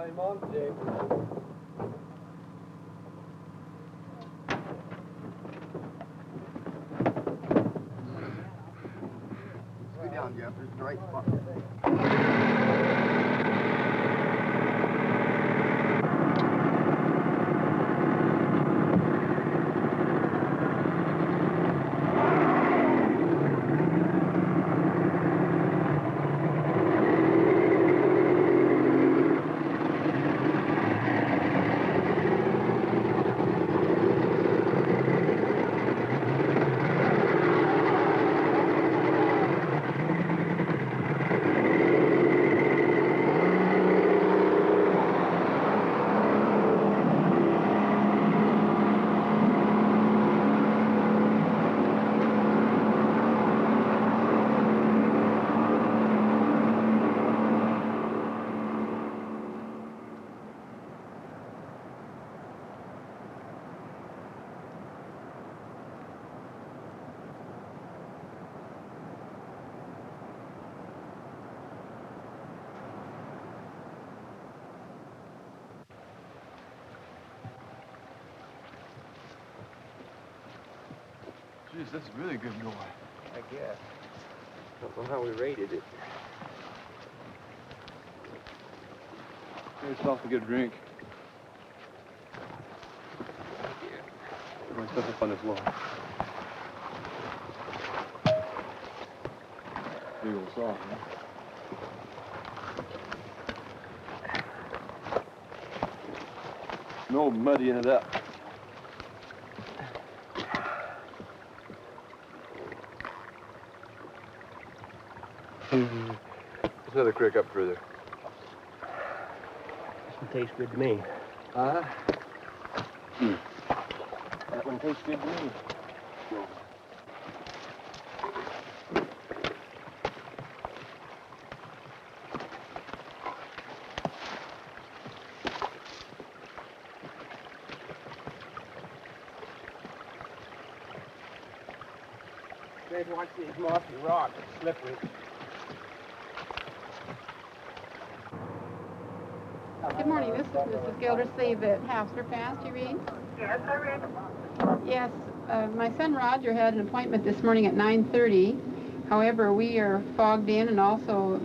I'm on, James. Go down, Jeff. There's the right spot. Jeez, that's really good going. I guess. Don't know how we rated it. Get yourself a good drink. Put my stuff up on this log. Big old saw, huh? No muddy into that. There's another creek up further. This one tastes good to me. Huh? That one tastes good to me. Guys, watch these mossy rocks. It's slippery. Good morning. This is Mrs. Gildersleeve at Hafster Pass. You read? Yes, I read. Yes. My son Roger had an appointment this morning at 9:30. However, we are fogged in and also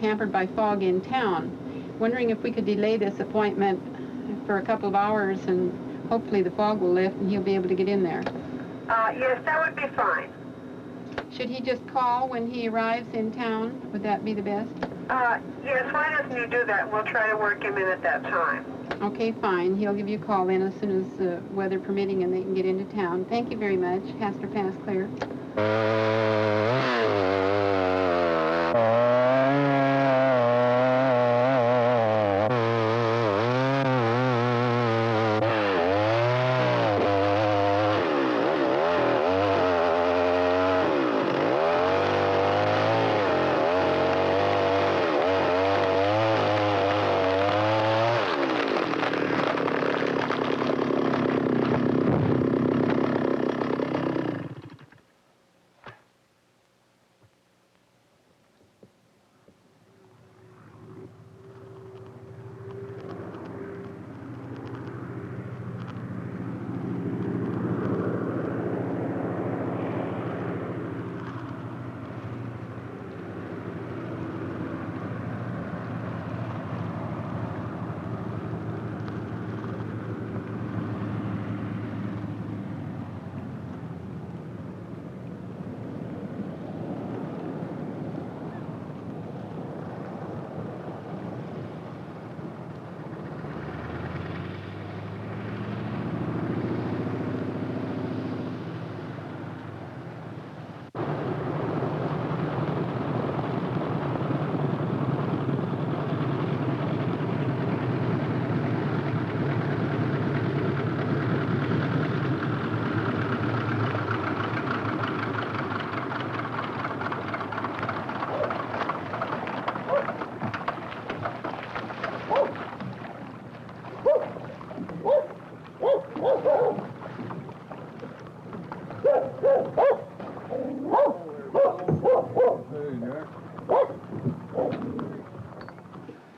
hampered by fog in town. Wondering if we could delay this appointment for a couple of hours and hopefully the fog will lift and he'll be able to get in there. Yes, that would be fine. Should he just call when he arrives in town? Would that be the best? Yes, why doesn't he do that? We'll try to work him in at that time. Okay, fine. He'll give you a call in as soon as weather permitting and they can get into town. Thank you very much. Hafster Pass clear.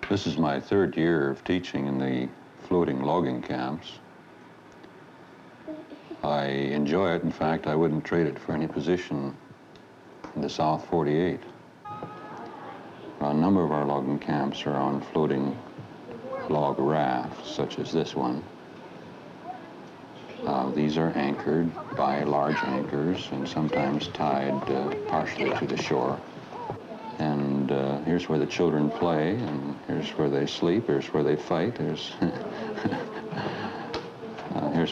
This is my third year of teaching in the floating logging camps. I enjoy it. In fact, I wouldn't trade it for any position in the South 48. A number of our logging camps are on floating log rafts, such as this one. These are anchored by large anchors and sometimes tied partially to the shore. And here's where the children play, and here's where they sleep, here's where they fight, here's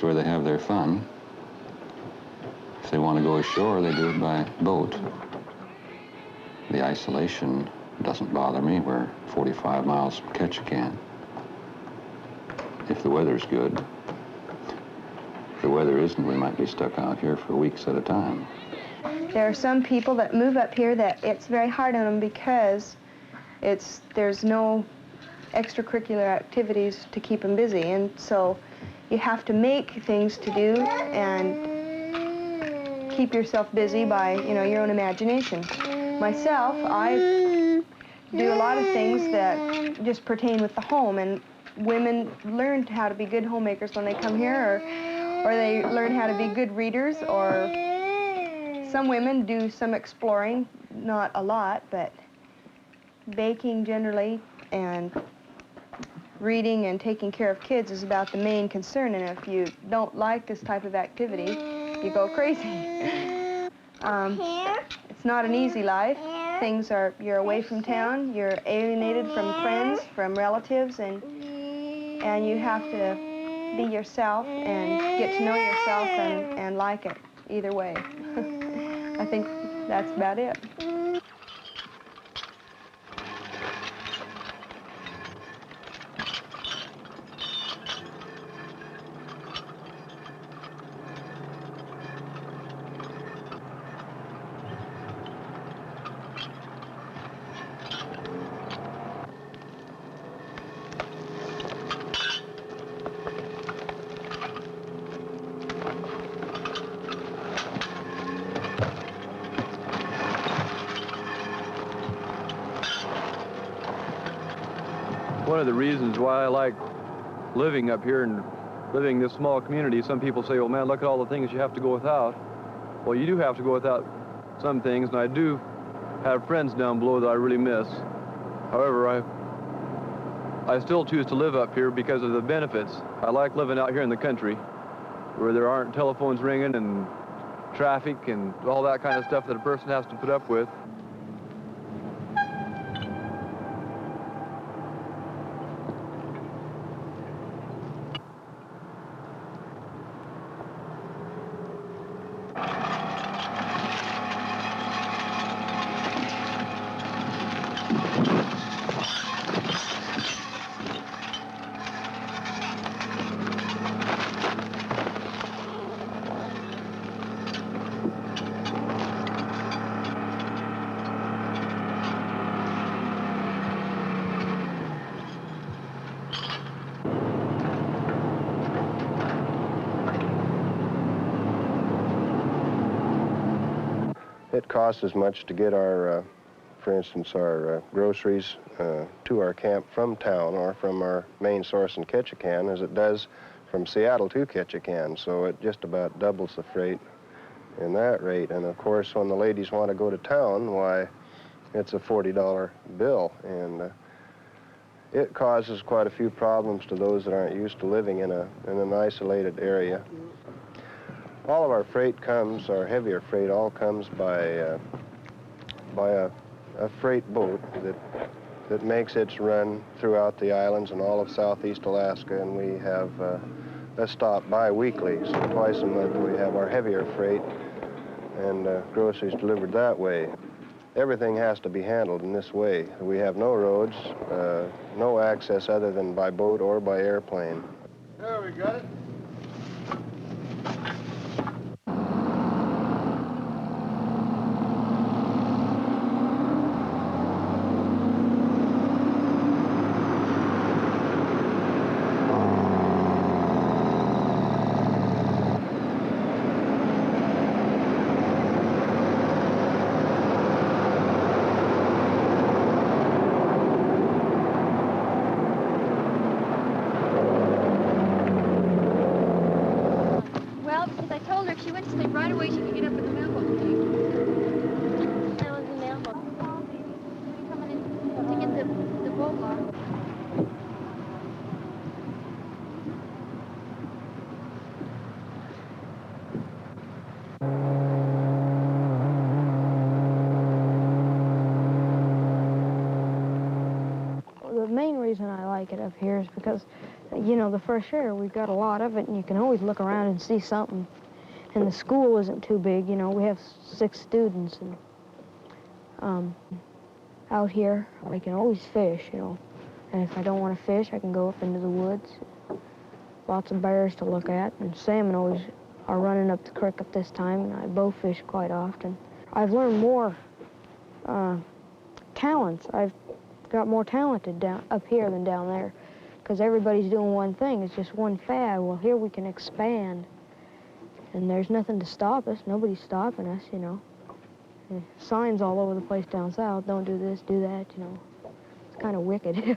where they have their fun. If they want to go ashore, they do it by boat. The isolation doesn't bother me. We're 45 miles from Ketchikan. If the weather's good. If the weather isn't, we might be stuck out here for weeks at a time. There are some people that move up here that it's very hard on them because there's no extracurricular activities to keep them busy, and so you have to make things to do and keep yourself busy by, your own imagination. Myself, I do a lot of things that just pertain with the home, and women learn how to be good homemakers when they come here, or they learn how to be good readers, or some women do some exploring, not a lot, but baking generally, and reading and taking care of kids is about the main concern, and if you don't like this type of activity, you go crazy. It's not an easy life. You're away from town, you're alienated from friends, from relatives, and you have to be yourself and get to know yourself and like it either way. I think that's about it. One of the reasons why I like living up here and living in this small community, some people say, oh man, look at all the things you have to go without. Well, you do have to go without some things, and I do have friends down below that I really miss. However, I still choose to live up here because of the benefits. I like living out here in the country where there aren't telephones ringing and traffic and all that kind of stuff that a person has to put up with. It costs as much to get our, for instance, our groceries to our camp from town or from our main source in Ketchikan as it does from Seattle to Ketchikan. So it just about doubles the freight in that rate. And of course, when the ladies want to go to town, why, it's a $40 bill. And it causes quite a few problems to those that aren't used to living in an isolated area. All of our freight comes, our heavier freight, all comes by a freight boat that makes its run throughout the islands and all of southeast Alaska, and we have a stop bi-weekly, so twice a month we have our heavier freight and groceries delivered that way. Everything has to be handled in this way. We have no roads, no access other than by boat or by airplane. There, we got it. had to sleep right away. She could get up in the mailbox. That was the mailbox. Coming in to get the boat locked. The main reason I like it up here is because, you know, the fresh air, we've got a lot of it, and you can always look around and see something. And the school isn't too big, you know, we have 6 students, and out here I can always fish, you know. And if I don't want to fish, I can go up into the woods. Lots of bears to look at, and salmon always are running up the creek at this time, and I bow fish quite often. I've learned more talents. I've got more talented down up here than down there, because everybody's doing one thing. It's just one fad. Well, here we can expand, and there's nothing to stop us. Nobody's stopping us, you know. Signs all over the place down south. Don't do this, do that, you know. It's kind of wicked.